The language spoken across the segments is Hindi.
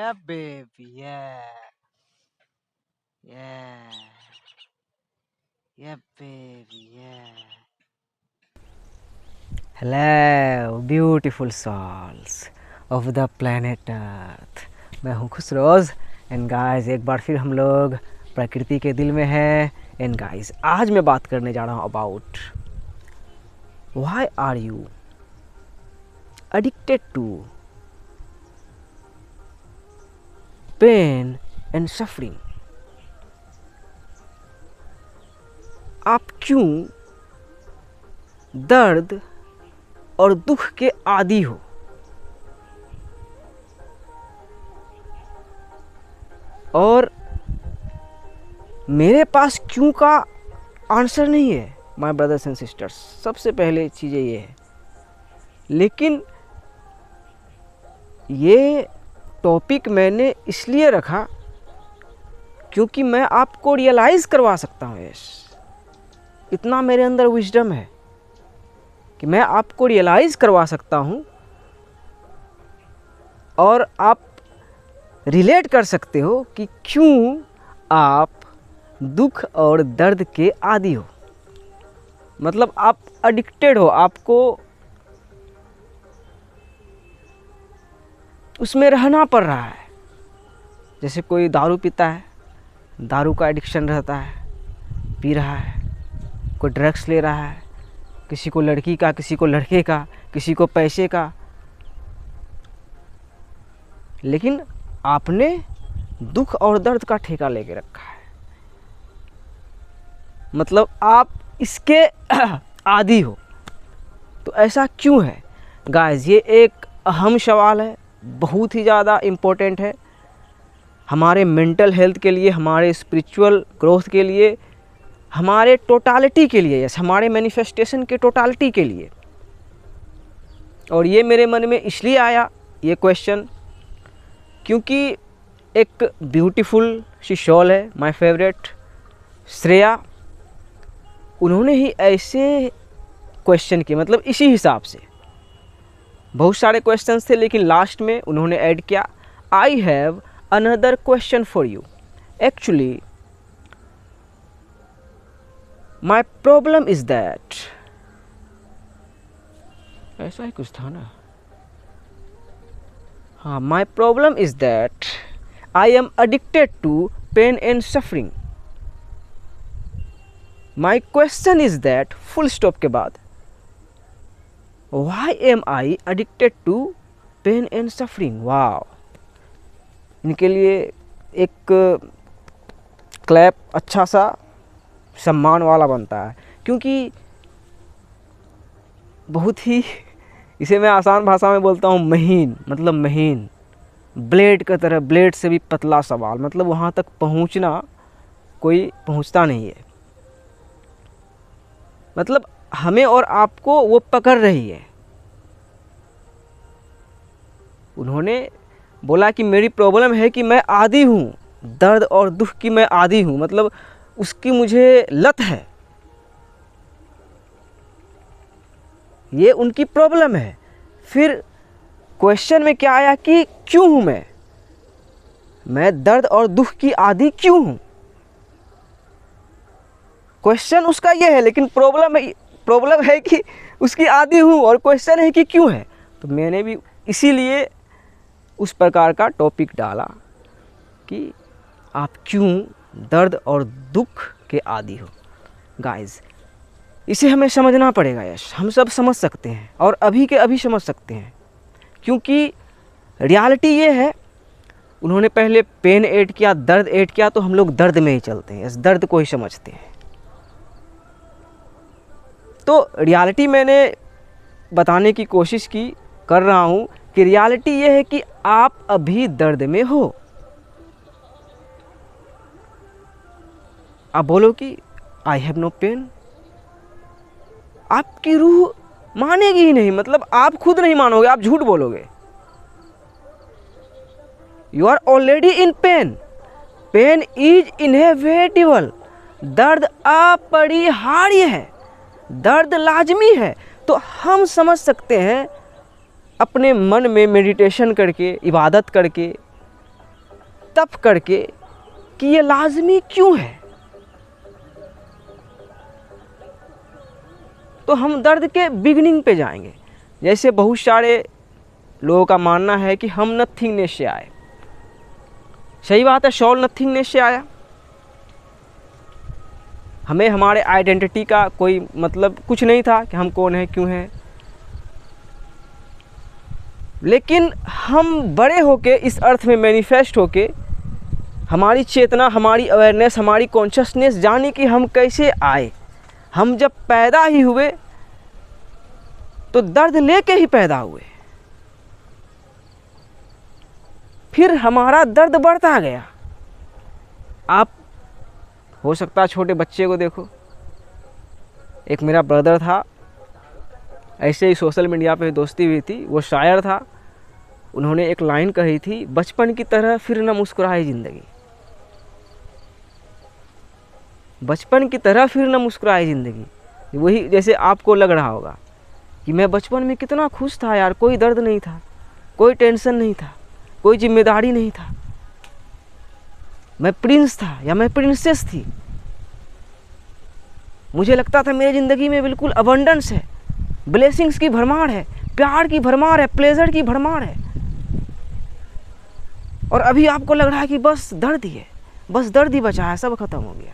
Yeah, baby. Yeah. Yeah. Yeah, baby. Yeah. Hello, beautiful souls of the planet Earth. मैं हूँ खुशरोज एंड गाइस एक बार फिर हम लोग प्रकृति के दिल में हैं एंड गाइस आज मैं बात करने जा रहा हूँ about why are you addicted to pain and suffering। आप क्यों दर्द और दुख के आदी हो? और मेरे पास क्यों का आंसर नहीं है माय ब्रदर्स एंड सिस्टर्स। सबसे पहले चीज़ें ये है, लेकिन ये टॉपिक मैंने इसलिए रखा क्योंकि मैं आपको रियलाइज़ करवा सकता हूँ। यस, इतना मेरे अंदर विजडम है कि मैं आपको रियलाइज़ करवा सकता हूँ और आप रिलेट कर सकते हो कि क्यों आप दुख और दर्द के आदी हो। मतलब आप एडिक्टेड हो, आपको उसमें रहना पड़ रहा है। जैसे कोई दारू पीता है, दारू का एडिक्शन रहता है, पी रहा है। कोई ड्रग्स ले रहा है, किसी को लड़की का, किसी को लड़के का, किसी को पैसे का। लेकिन आपने दुख और दर्द का ठेका लेके रखा है। मतलब आप इसके आदी हो। तो ऐसा क्यों है गाइस? ये एक अहम सवाल है, बहुत ही ज़्यादा इम्पोर्टेंट है हमारे मेंटल हेल्थ के लिए, हमारे स्पिरिचुअल ग्रोथ के लिए, हमारे टोटालिटी के लिए। यस, हमारे मैनिफेस्टेशन के टोटालिटी के लिए। और ये मेरे मन में इसलिए आया ये क्वेश्चन क्योंकि एक ब्यूटीफुल सी शॉल है, माय फेवरेट, श्रेया। उन्होंने ही ऐसे क्वेश्चन किए, मतलब इसी हिसाब से। बहुत सारे क्वेश्चंस थे लेकिन लास्ट में उन्होंने ऐड किया, I have another question for you. Actually my problem is that, ऐसा ही कुछ था ना। हाँ, my problem is that I am addicted to pain and suffering. My question is that, full stop के बाद, Why am I addicted to pain and suffering? वाह, इनके लिए एक क्लैप अच्छा सा सम्मान वाला बनता है, क्योंकि बहुत ही, इसे मैं आसान भाषा में बोलता हूँ महीन, मतलब महीन, ब्लेड की तरह, ब्लेड से भी पतला सवाल। मतलब वहाँ तक पहुँचना कोई पहुँचता नहीं है। मतलब हमें और आपको वो पकड़ रही है। उन्होंने बोला कि मेरी प्रॉब्लम है कि मैं आदी हूँ, दर्द और दुख की मैं आदी हूँ, मतलब उसकी मुझे लत है। ये उनकी प्रॉब्लम है। फिर क्वेश्चन में क्या आया कि क्यों हूँ मैं दर्द और दुख की आदी क्यों हूँ? क्वेश्चन उसका ये है, लेकिन प्रॉब्लम है कि उसकी आदी हूँ और क्वेश्चन है कि क्यों है। तो मैंने भी इसीलिए उस प्रकार का टॉपिक डाला कि आप क्यों दर्द और दुख के आदी हो। गाइस, इसे हमें समझना पड़ेगा। यश, हम सब समझ सकते हैं और अभी के अभी समझ सकते हैं, क्योंकि रियलिटी ये है। उन्होंने पहले पेन ऐड किया, दर्द ऐड किया, तो हम लोग दर्द में ही चलते हैं, इस दर्द को ही समझते हैं। तो रियलिटी मैंने बताने की कोशिश कर रहा हूँ कि रियलिटी ये है कि आप अभी दर्द में हो। आप बोलो कि आई हैव नो पेन, आपकी रूह मानेगी ही नहीं। मतलब आप खुद नहीं मानोगे, आप झूठ बोलोगे। You are already in pain, pain is inevitable. दर्द अपरिहार्य है, दर्द लाजमी है। तो हम समझ सकते हैं अपने मन में मेडिटेशन करके, इबादत करके, तप करके कि ये लाजमी क्यों है, तो हम दर्द के बिगनिंग पे जाएंगे। जैसे बहुत सारे लोगों का मानना है कि हम नथिंगनेस से आए। सही बात है, शॉल नथिंगनेस से आया। हमें हमारे आइडेंटिटी का कोई मतलब कुछ नहीं था कि हम कौन हैं, क्यों हैं। लेकिन हम बड़े होके इस अर्थ में मैनिफेस्ट होके हमारी चेतना, हमारी अवेयरनेस, हमारी कॉन्शियसनेस जाने कि हम कैसे आए। हम जब पैदा ही हुए तो दर्द लेके ही पैदा हुए, फिर हमारा दर्द बढ़ता गया। आप हो सकता है छोटे बच्चे को देखो, एक मेरा ब्रदर था, ऐसे ही सोशल मीडिया पे दोस्ती हुई थी, वो शायर था। उन्होंने एक लाइन कही थी, बचपन की तरह फिर न मुस्कुराए ज़िंदगी। बचपन की तरह फिर न मुस्कुराए ज़िंदगी। वही जैसे आपको लग रहा होगा कि मैं बचपन में कितना खुश था यार, कोई दर्द नहीं था, कोई टेंशन नहीं था, कोई जिम्मेदारी नहीं था, मैं प्रिंस था या मैं प्रिंसेस थी। मुझे लगता था मेरी ज़िंदगी में बिल्कुल अबंडेंस है, ब्लेसिंग्स की भरमार है, प्यार की भरमार है, प्लेजर की भरमार है। और अभी आपको लग रहा है कि बस दर्द ही है, बस दर्द ही बचा है, सब खत्म हो गया।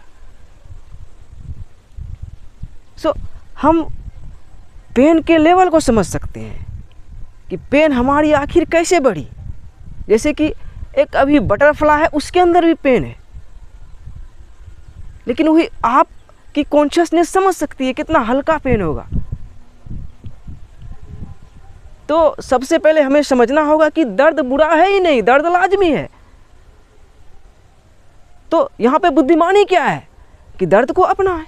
हम पेन के लेवल को समझ सकते हैं कि पेन हमारी आखिर कैसे बढ़ी। जैसे कि एक अभी बटरफ्लाई है, उसके अंदर भी पेन है, लेकिन वही आपकी कॉन्शियसनेस समझ सकती है कितना हल्का पेन होगा। तो सबसे पहले हमें समझना होगा कि दर्द बुरा है ही नहीं, दर्द लाजमी है। तो यहाँ पे बुद्धिमानी क्या है कि दर्द को अपनाएं,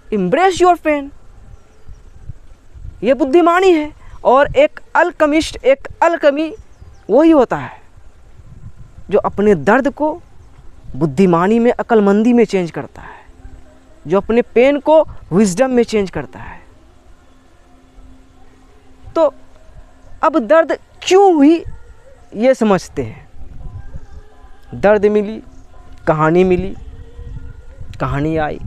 embrace your pain, ये बुद्धिमानी है। और एक अल्कमी वही होता है जो अपने दर्द को बुद्धिमानी में, अक्लमंदी में चेंज करता है, जो अपने पेन को विजडम में चेंज करता है। तो अब दर्द क्यों हुई ये समझते हैं। दर्द मिली, कहानी मिली, कहानी आई।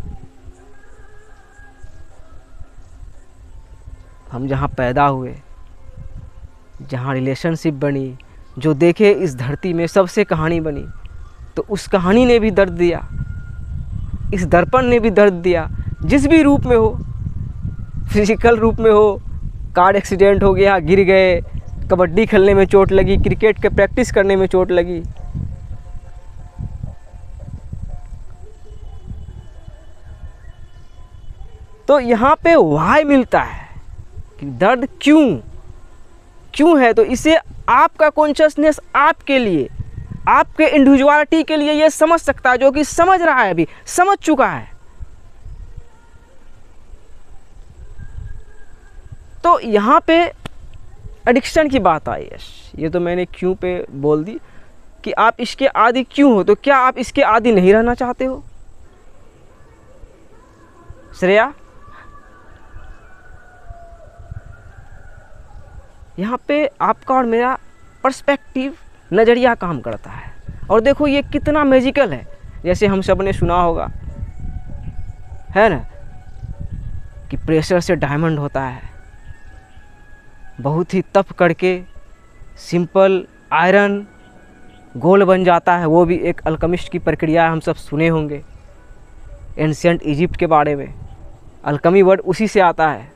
हम जहाँ पैदा हुए, जहाँ रिलेशनशिप बनी, जो देखे इस धरती में सबसे कहानी बनी, तो उस कहानी ने भी दर्द दिया, इस दर्पण ने भी दर्द दिया, जिस भी रूप में हो, फिजिकल रूप में हो, कार एक्सीडेंट हो गया, गिर गए, कबड्डी खेलने में चोट लगी, क्रिकेट के प्रैक्टिस करने में चोट लगी। तो यहाँ पे वाई मिलता है कि दर्द क्यों है। तो इसे आपका कॉन्शियसनेस आपके लिए, आपके इंडिविजुअलिटी के लिए ये समझ सकता है, जो कि समझ रहा है, अभी समझ चुका है। तो यहाँ पे एडिक्शन की बात आई है। ये तो मैंने क्यों पे बोल दी कि आप इसके आदी क्यों हो। तो क्या आप इसके आदी नहीं रहना चाहते हो श्रेया? यहाँ पे आपका और मेरा पर्सपेक्टिव, नज़रिया काम करता है। और देखो ये कितना मैजिकल है। जैसे हम सब ने सुना होगा, है ना, कि प्रेशर से डायमंड होता है। बहुत ही तप करके सिंपल आयरन गोल्ड बन जाता है। वो भी एक अल्केमिस्ट की प्रक्रिया, हम सब सुने होंगे एंशिएंट इजिप्ट के बारे में। अल्केमी वर्ड उसी से आता है।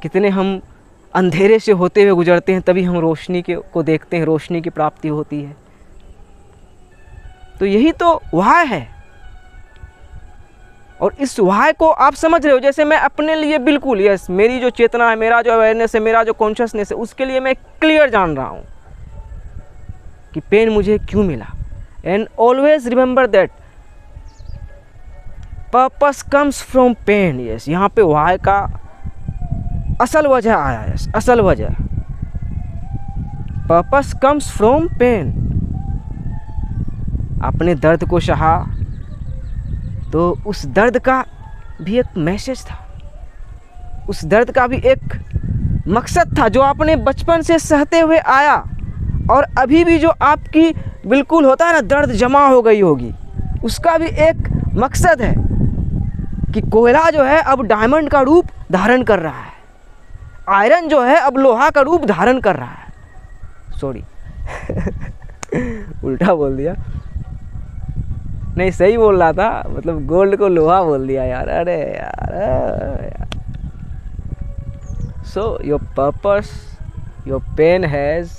कितने हम अंधेरे से होते हुए गुजरते हैं, तभी हम रोशनी को देखते हैं, रोशनी की प्राप्ति होती है। तो यही तो वाह है। और इस वाह को आप समझ रहे हो। जैसे मैं अपने लिए बिल्कुल, यस, मेरी जो चेतना है, मेरा जो अवेयरनेस है, मेरा जो कॉन्शियसनेस है, उसके लिए मैं क्लियर जान रहा हूँ कि पेन मुझे क्यों मिला। And always remember that purpose comes from pain. Yes, यहाँ पे वाह का असल वजह आया है। असल वजह, पर्पस कम्स फ्रॉम पेन। अपने दर्द को सहा तो उस दर्द का भी एक मैसेज था, उस दर्द का भी एक मकसद था, जो आपने बचपन से सहते हुए आया और अभी भी जो आपकी बिल्कुल होता है ना दर्द जमा हो गई होगी, उसका भी एक मकसद है कि कोयला जो है अब डायमंड का रूप धारण कर रहा है, आयरन जो है अब लोहा का रूप धारण कर रहा है। सॉरी उल्टा बोल दिया, नहीं सही बोल रहा था, मतलब गोल्ड को लोहा बोल दिया यार, अरे यार। So your purpose, your pain has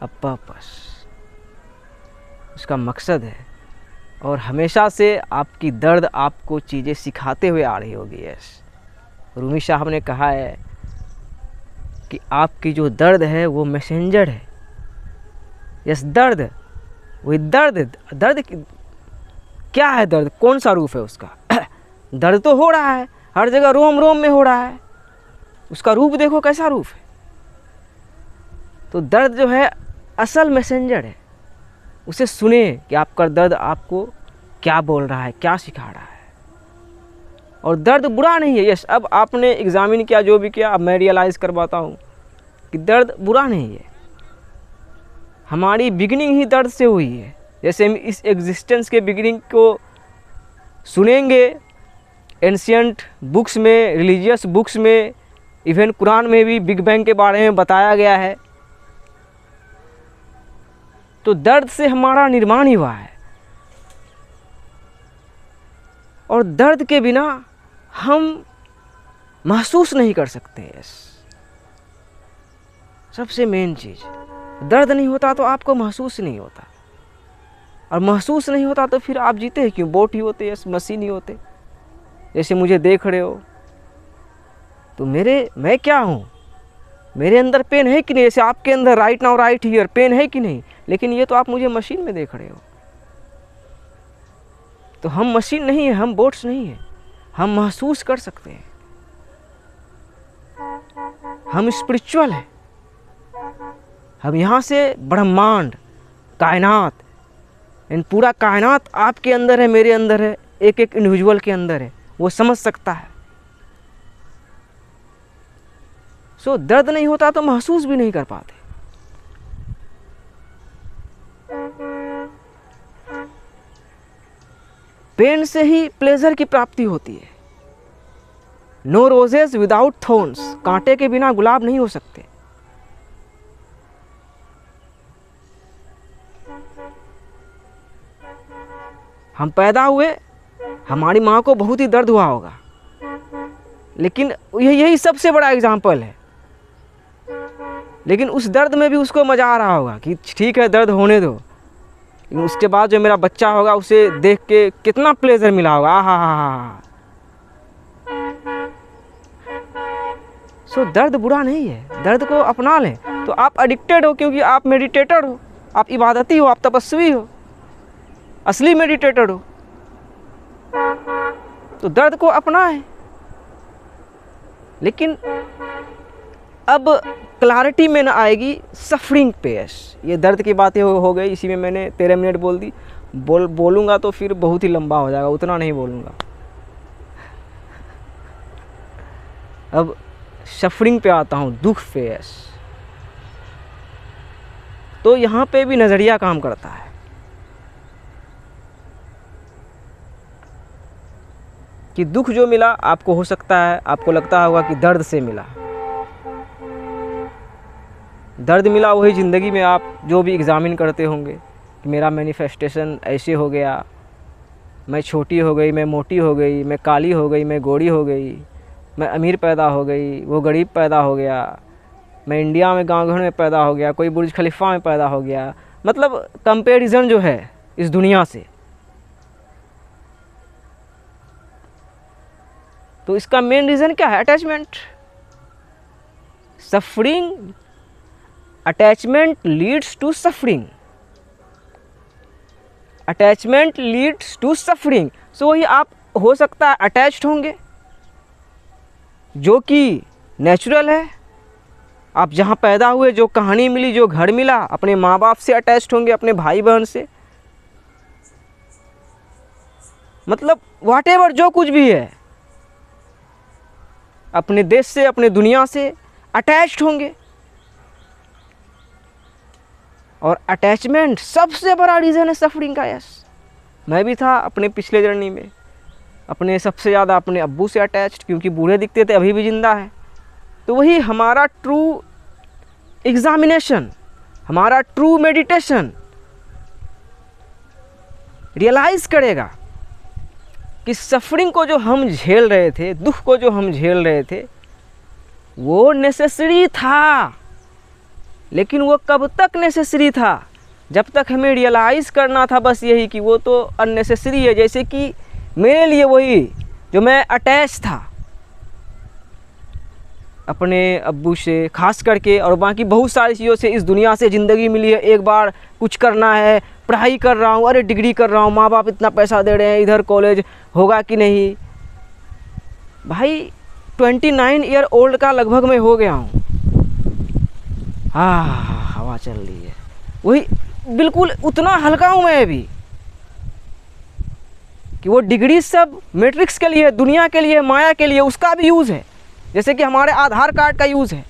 a purpose, उसका मकसद है। और हमेशा से आपकी दर्द आपको चीज़ें सिखाते हुए आ रही होगी। यस, रूमी साहब ने कहा है कि आपकी जो दर्द है वो मैसेंजर है। यस, दर्द, वही दर्द क्या है? दर्द कौन सा रूप है उसका? दर्द तो हो रहा है हर जगह, रोम रोम में हो रहा है, उसका रूप देखो कैसा रूप है। तो दर्द जो है असल मैसेंजर है, उसे सुने कि आपका दर्द आपको क्या बोल रहा है, क्या सिखा रहा है। और दर्द बुरा नहीं है। यस, अब आपने एग्जामिन किया, जो भी किया, अब मैं रियलाइज़ करवाता हूँ कि दर्द बुरा नहीं है। हमारी बिगिनिंग ही दर्द से हुई है। जैसे हम इस एग्जिस्टेंस के बिगिनिंग को सुनेंगे एंशियंट बुक्स में, रिलीजियस बुक्स में, इवन कुरान में भी बिग बैंग के बारे में बताया गया है। तो दर्द से हमारा निर्माण ही हुआ है, और दर्द के बिना हम महसूस नहीं कर सकते। सबसे मेन चीज़, दर्द नहीं होता तो आपको महसूस नहीं होता, और महसूस नहीं होता तो फिर आप जीते हैं क्यों? बोट ही होते, यस, मशीन ही होते। जैसे मुझे देख रहे हो तो मैं क्या हूँ? मेरे अंदर पेन है कि नहीं? जैसे आपके अंदर right now right here pain है कि नहीं? लेकिन ये तो आप मुझे मशीन में देख रहे हो। तो हम मशीन नहीं है, हम बोट्स नहीं है, हम महसूस कर सकते हैं, हम स्पिरिचुअल है। हम यहाँ से ब्रह्मांड, कायनात, इन पूरा कायनात आपके अंदर है, मेरे अंदर है, एक एक इंडिविजुअल के अंदर है, वो समझ सकता है। सो दर्द नहीं होता तो महसूस भी नहीं कर पाते। पेन से ही प्लेजर की प्राप्ति होती है। नो रोजेस विदाउट थॉर्न्स, कांटे के बिना गुलाब नहीं हो सकते। हम पैदा हुए, हमारी माँ को बहुत ही दर्द हुआ होगा, लेकिन यही सबसे बड़ा एग्जाम्पल है। लेकिन उस दर्द में भी उसको मज़ा आ रहा होगा कि ठीक है दर्द होने दो, लेकिन उसके बाद जो मेरा बच्चा होगा उसे देख के कितना प्लेजर मिला होगा। आहा हा हा। सो दर्द बुरा नहीं है, दर्द को अपना लें। तो आप एडिक्टेड हो क्योंकि आप मेडिटेटर हो, आप इबादती हो, आप तपस्वी हो, असली मेडिटेटर हो। तो दर्द को अपनाएं। लेकिन अब क्लैरिटी में ना आएगी सफरिंग पे। ये दर्द की बातें हो गई, इसी में मैंने 13 मिनट बोल दी। बोलूँगा तो फिर बहुत ही लंबा हो जाएगा, उतना नहीं बोलूँगा। अब सफरिंग पे आता हूँ, दुख पे। तो यहाँ पे भी नज़रिया काम करता है कि दुख जो मिला आपको, हो सकता है आपको लगता होगा कि दर्द से मिला। दर्द मिला वही ज़िंदगी में आप जो भी एग्ज़ामिन करते होंगे कि मेरा मैनिफेस्टेशन ऐसे हो गया, मैं छोटी हो गई, मैं मोटी हो गई, मैं काली हो गई, मैं गोरी हो गई, मैं अमीर पैदा हो गई, वो गरीब पैदा हो गया, मैं इंडिया में गांव घर में पैदा हो गया, कोई बुर्ज खलीफा में पैदा हो गया। मतलब कंपैरिजन जो है इस दुनिया से, तो इसका मेन रीज़न क्या है? Attachment. Suffering, attachment leads to suffering, attachment leads to suffering. So वही आप हो सकता है अटैच्ड होंगे, जो कि नेचुरल है। आप जहाँ पैदा हुए, जो कहानी मिली, जो घर मिला, अपने माँ बाप से अटैच्ड होंगे, अपने भाई बहन से, मतलब व्हाटएवर जो कुछ भी है, अपने देश से, अपने दुनिया से अटैच्ड होंगे। और अटैचमेंट सबसे बड़ा रीज़न है सफरिंग का। यस, मैं भी था अपने पिछले जर्नी में, अपने सबसे ज़्यादा अपने अब्बू से अटैच्ड, क्योंकि बूढ़े दिखते थे, अभी भी ज़िंदा है। तो वही हमारा ट्रू एग्ज़ामिनेशन, हमारा ट्रू मेडिटेशन रियलाइज़ करेगा कि सफरिंग को जो हम झेल रहे थे, दुख को जो हम झेल रहे थे, वो नेसेसरी था। लेकिन वो कब तक नेसेसरी था? जब तक हमें रियलाइज़ करना था बस यही कि वो तो अननेसेसरी है। जैसे कि मेरे लिए वही जो मैं अटैच था अपने अब्बू से ख़ास करके, और बाकी बहुत सारी चीज़ों से, इस दुनिया से ज़िंदगी मिली है, एक बार कुछ करना है, पढ़ाई कर रहा हूँ, अरे डिग्री कर रहा हूँ, माँ बाप इतना पैसा दे रहे हैं, इधर कॉलेज होगा कि नहीं। भाई 29 ईयर ओल्ड का लगभग मैं हो गया हूँ। हवा चल रही है, वही बिल्कुल उतना हल्का हूँ मैं अभी कि वो डिग्री सब मैट्रिक्स के लिए, दुनिया के लिए, माया के लिए, उसका भी यूज़ है। जैसे कि हमारे आधार कार्ड का यूज़ है,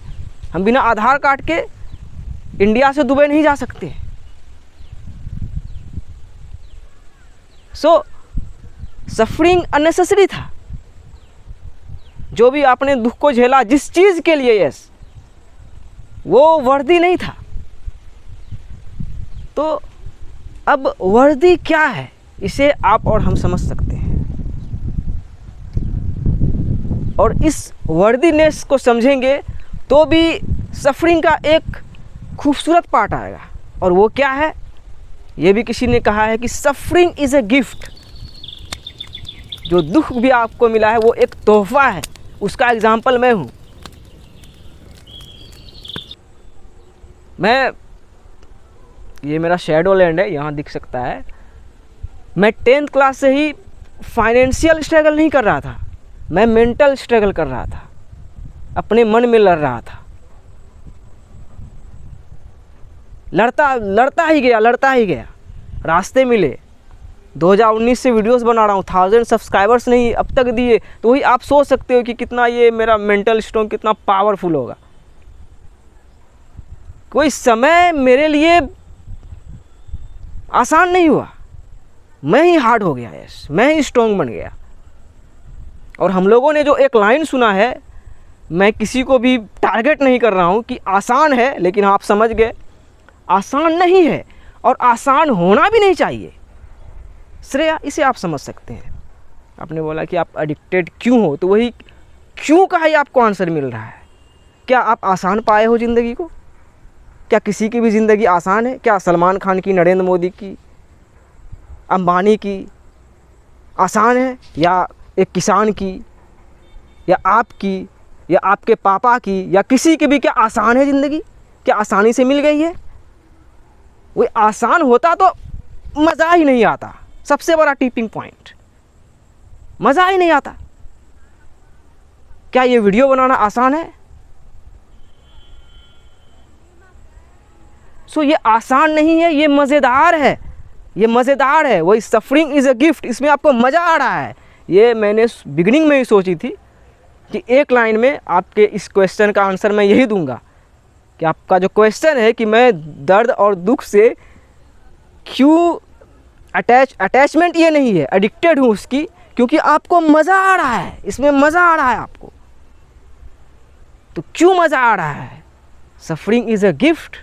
हम बिना आधार कार्ड के इंडिया से दुबई नहीं जा सकते। सो सफरिंग अननेसेसरी था। जो भी आपने दुख को झेला जिस चीज़ के लिए, यस, वो वर्दी नहीं था। तो अब वर्दी क्या है, इसे आप और हम समझ सकते हैं। और इस वर्दीनेस को समझेंगे तो भी सफरिंग का एक खूबसूरत पार्ट आएगा। और वो क्या है? ये भी किसी ने कहा है कि सफरिंग इज़ ए गिफ्ट। जो दुख भी आपको मिला है वो एक तोहफा है। उसका एग्जाम्पल मैं हूँ। ये मेरा शैडो लैंड है, यहाँ दिख सकता है। मैं 10th क्लास से ही फाइनेंशियल स्ट्रगल नहीं कर रहा था, मैं मेंटल स्ट्रगल कर रहा था, अपने मन में लड़ रहा था। लड़ता ही गया। रास्ते मिले। 2019 से वीडियोस बना रहा हूँ, 1000 सब्सक्राइबर्स नहीं अब तक दिए। तो वही आप सोच सकते हो कि कितना ये मेरा मेंटल स्ट्रॉन्ग कितना पावरफुल होगा। कोई समय मेरे लिए आसान नहीं हुआ, मैं ही हार्ड हो गया। यस, मैं ही स्ट्रॉन्ग बन गया। और हम लोगों ने जो एक लाइन सुना है, मैं किसी को भी टारगेट नहीं कर रहा हूँ कि आसान है, लेकिन आप समझ गए आसान नहीं है और आसान होना भी नहीं चाहिए। श्रेया, इसे आप समझ सकते हैं। आपने बोला कि आप एडिक्टेड क्यों हो, तो वही क्यों का ही आपको आंसर मिल रहा है। क्या आप आसान पाए हो ज़िंदगी को? क्या किसी की भी ज़िंदगी आसान है? क्या सलमान खान की, नरेंद्र मोदी की, अंबानी की आसान है? या एक किसान की, या आपकी, या आपके पापा की, या किसी की भी क्या आसान है ज़िंदगी? क्या आसानी से मिल गई है? वो आसान होता तो मज़ा ही नहीं आता। सबसे बड़ा टिपिंग पॉइंट, मज़ा ही नहीं आता। क्या ये वीडियो बनाना आसान है? सो ये आसान नहीं है, ये मज़ेदार है। ये मज़ेदार है। वही सफरिंग इज़ अ गिफ्ट। इसमें आपको मज़ा आ रहा है। ये मैंने बिगिनिंग में ही सोची थी कि एक लाइन में आपके इस क्वेश्चन का आंसर मैं यही दूंगा कि आपका जो क्वेश्चन है कि मैं दर्द और दुख से क्यों अटैचमेंट ये नहीं है, एडिक्टेड हूँ उसकी, क्योंकि आपको मज़ा आ रहा है, इसमें मज़ा आ रहा है आपको। तो क्यों मज़ा आ रहा है? सफरिंग इज़ अ गिफ्ट,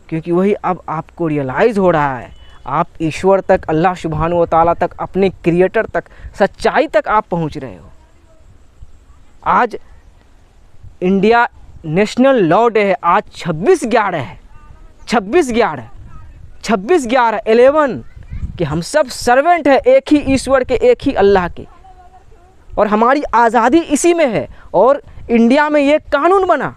क्योंकि वही अब आपको रियलाइज़ हो रहा है। आप ईश्वर तक, अल्लाह सुब्हानहू व तआला तक, अपने क्रिएटर तक, सच्चाई तक आप पहुंच रहे हो। आज इंडिया नेशनल लॉ डे है। आज 26/11 है। 26/11 कि हम सब सर्वेंट हैं एक ही ईश्वर के, एक ही अल्लाह के। और हमारी आज़ादी इसी में है। और इंडिया में ये कानून बना,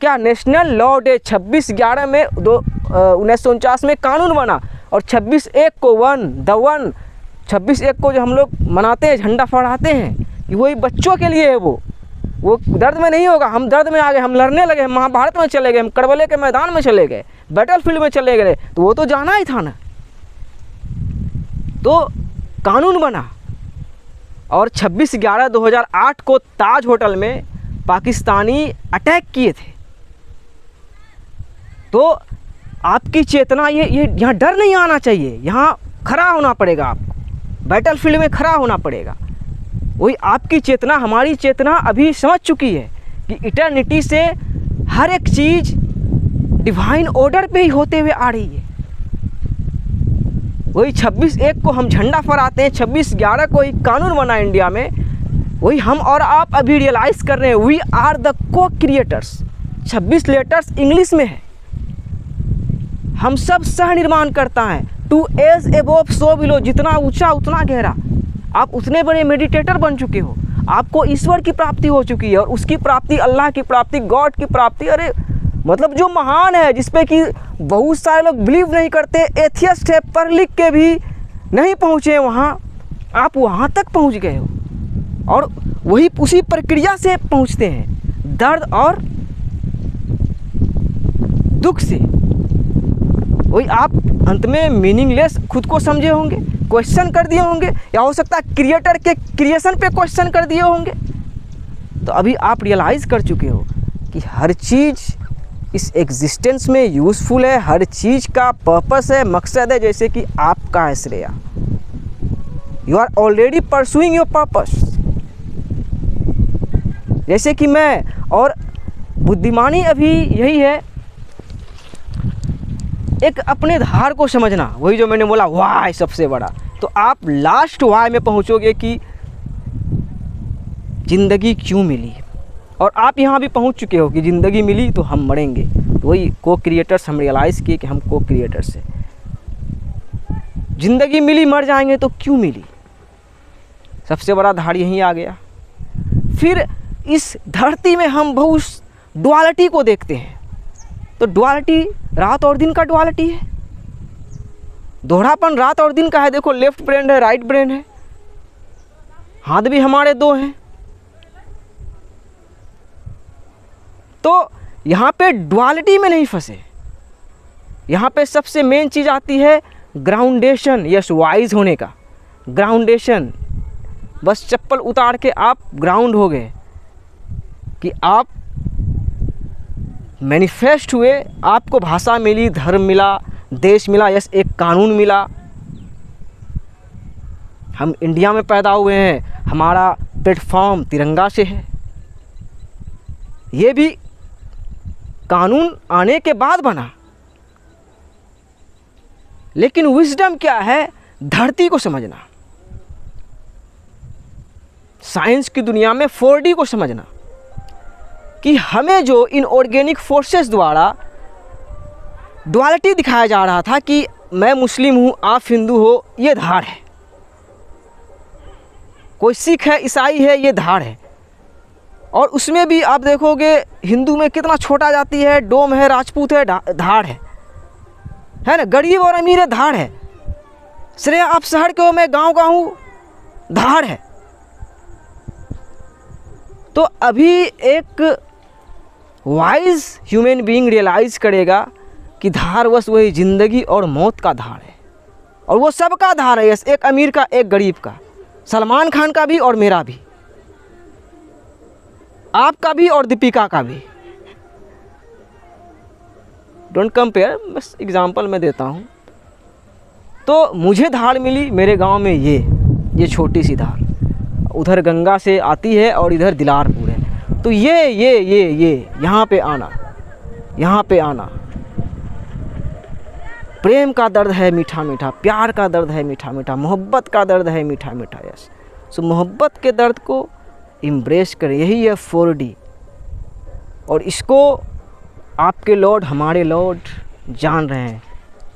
क्या नेशनल लॉ डे 26/11 में 1949 में कानून बना। और 26/1 को 26/1 को जो हम लोग मनाते हैं, झंडा फहराते हैं, कि वही बच्चों के लिए है। वो दर्द में नहीं होगा। हम दर्द में आ गए, हम लड़ने लगे, हम महाभारत में चले गए, हम करबले के मैदान में चले गए, बैटलफील्ड में चले गए, तो वो तो जाना ही था ना। तो कानून बना। और 26/11/2008 को ताज होटल में पाकिस्तानी अटैक किए थे, तो आपकी चेतना ये यहाँ डर नहीं आना चाहिए, यहाँ खड़ा होना पड़ेगा, आपको बैटलफील्ड में खड़ा होना पड़ेगा। वही आपकी चेतना, हमारी चेतना अभी समझ चुकी है कि इटर्निटी से हर एक चीज़ डिवाइन ऑर्डर पे ही होते हुए आ रही है। वही 26/1 को हम झंडा फहराते हैं, 26/11 को एक कानून बना इंडिया में, वही हम और आप अभी रियलाइज़ कर रहे हैं, we are the co creators. 26 letters English में है, हम सब सह निर्माण करता है। To as above so below, जितना ऊंचा उतना गहरा। आप उतने बड़े मेडिटेटर बन चुके हो, आपको ईश्वर की प्राप्ति हो चुकी है, और उसकी प्राप्ति, अल्लाह की प्राप्ति, गॉड की प्राप्ति, अरे मतलब जो महान है, जिसपे कि बहुत सारे लोग बिलीव नहीं करते, एथियस्ट है, पढ़ लिख के भी नहीं पहुँचे वहाँ, आप वहाँ तक पहुँच गए हो, और वही उसी प्रक्रिया से पहुँचते हैं, दर्द और दुख से। वही आप अंत में मीनिंगलेस खुद को समझे होंगे, क्वेश्चन कर दिए होंगे, या हो सकता है क्रिएटर के क्रिएशन पे क्वेश्चन कर दिए होंगे। तो अभी आप रियलाइज़ कर चुके हो कि हर चीज़ इस एग्जिस्टेंस में यूज़फुल है, हर चीज़ का पर्पस है, मकसद है, जैसे कि आपका है Shreya. You are already pursuing your purpose. जैसे कि मैं, और बुद्धिमानी अभी यही है, एक अपने धार को समझना, वही जो मैंने बोला वाई सबसे बड़ा। तो आप लास्ट वाई में पहुंचोगे कि ज़िंदगी क्यों मिली, और आप यहाँ भी पहुंच चुके हो कि ज़िंदगी मिली तो हम मरेंगे। तो वही को क्रिएटर्स हम रियलाइज़ किए कि हम को क्रिएटर्स हैं। ज़िंदगी मिली, मर जाएंगे तो क्यों मिली, सबसे बड़ा धार यहीं आ गया। फिर इस धरती में हम बहुत डुअलिटी को देखते हैं। तो डुअलिटी रात और दिन का डुअलिटी है, दोहरापन रात और दिन का है। देखो, लेफ्ट ब्रेन है, राइट ब्रेन है, हाथ भी हमारे दो हैं। तो यहाँ पे डुअलिटी में नहीं फंसे, यहाँ पे सबसे मेन चीज़ आती है ग्राउंडेशन। यस, वाइज होने का ग्राउंडेशन। बस चप्पल उतार के आप ग्राउंड हो गए कि आप मैनिफेस्ट हुए, आपको भाषा मिली, धर्म मिला, देश मिला, यस एक कानून मिला। हम इंडिया में पैदा हुए हैं, हमारा प्लेटफॉर्म तिरंगा से है। ये भी कानून आने के बाद बना। लेकिन विजडम क्या है? धरती को समझना, साइंस की दुनिया में 4D को समझना, कि हमें जो इनऑर्गेनिक फोर्सेस द्वारा डुअलिटी दिखाया जा रहा था कि मैं मुस्लिम हूँ, आप हिंदू हो, ये धार है। कोई सिख है, ईसाई है, ये धार है। और उसमें भी आप देखोगे हिंदू में कितना छोटा जाति है, डोम है, राजपूत है, धार है ना। गरीब और अमीर है, धार है। श्रेया आप शहर के हो, मैं गांव का हूँ, धार है। तो अभी एक वाइज ह्यूमन बीइंग रियलाइज़ करेगा कि धार बस वही ज़िंदगी और मौत का धार है, और वो सबका धार है। यस, एक अमीर का, एक गरीब का, सलमान खान का भी और मेरा भी, आपका भी और दीपिका का भी। डोंट कंपेयर, बस एग्जांपल मैं देता हूँ। तो मुझे धार मिली मेरे गांव में, ये छोटी सी धार उधर गंगा से आती है और इधर दिलारपुर है। तो ये यहाँ पे आना, यहाँ पे आना, प्रेम का दर्द है मीठा मीठा, प्यार का दर्द है मीठा मीठा, मोहब्बत का दर्द है मीठा मीठा। यस, सो मोहब्बत के दर्द को इम्ब्रेस करें, यही है 4D। और इसको आपके लॉर्ड, हमारे लॉर्ड जान रहे हैं।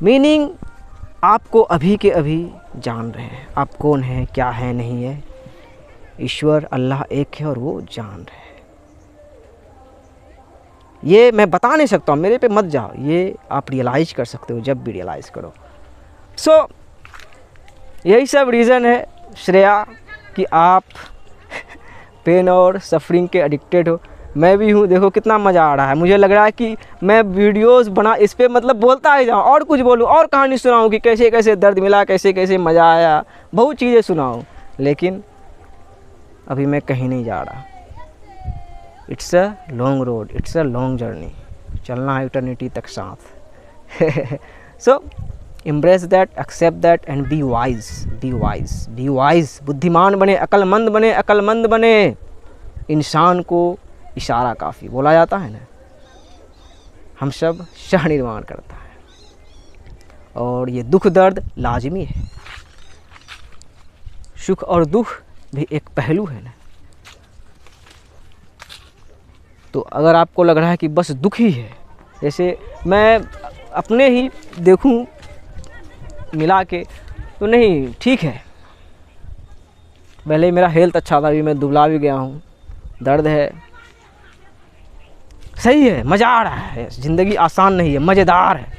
मीनिंग आपको अभी के अभी जान रहे हैं, आप कौन हैं, क्या है, नहीं है। ईश्वर अल्लाह एक है और वो जान रहे हैं। ये मैं बता नहीं सकता हूँ, मेरे पे मत जाओ, ये आप रियलाइज़ कर सकते हो जब भी रियलाइज़ करो। सो यही सब रीज़न है श्रेया कि आप पेन और सफरिंग के एडिक्टेड हो। मैं भी हूँ, देखो कितना मज़ा आ रहा है। मुझे लग रहा है कि मैं वीडियोस बना, इस पर मतलब बोलता ही जाऊँ और कुछ बोलूँ और कहानी सुनाऊँ कि कैसे कैसे दर्द मिला, कैसे कैसे मज़ा आया, बहुत चीज़ें सुनाऊँ। लेकिन अभी मैं कहीं नहीं जा रहा, it's a long road, it's a long journey, चलना है इटर्निटी तक साथ। सो embrace that, accept that and be wise, be wise, be wise। बुद्धिमान बने, अक्लमंद बने, अक्लमंद बने। इंसान को इशारा काफ़ी, बोला जाता है ना, हम सब सह निर्माण करता है, और ये दुख दर्द लाजमी है। सुख और दुख भी एक पहलू है ना। तो अगर आपको लग रहा है कि बस दुख ही है, जैसे मैं अपने ही देखूं मिला के, तो नहीं, ठीक है, पहले मेरा हेल्थ अच्छा था, अभी मैं दुबला भी गया हूँ, दर्द है, सही है, मज़ा आ रहा है, ज़िंदगी आसान नहीं है, मज़ेदार है।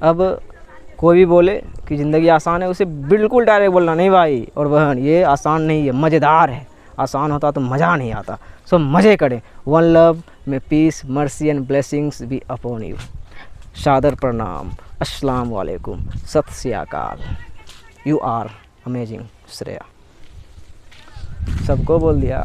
अब कोई भी बोले कि ज़िंदगी आसान है, उसे बिल्कुल डायरेक्ट बोलना, नहीं भाई और बहन, ये आसान नहीं है, मज़ेदार है। आसान होता तो मज़ा नहीं आता। सो मज़े करें। One love, may peace, mercy and blessings be upon you. सादर प्रणाम, अस्सलाम वालेकुम, सत श्री अकाल। You are amazing Shreya. सबको बोल दिया।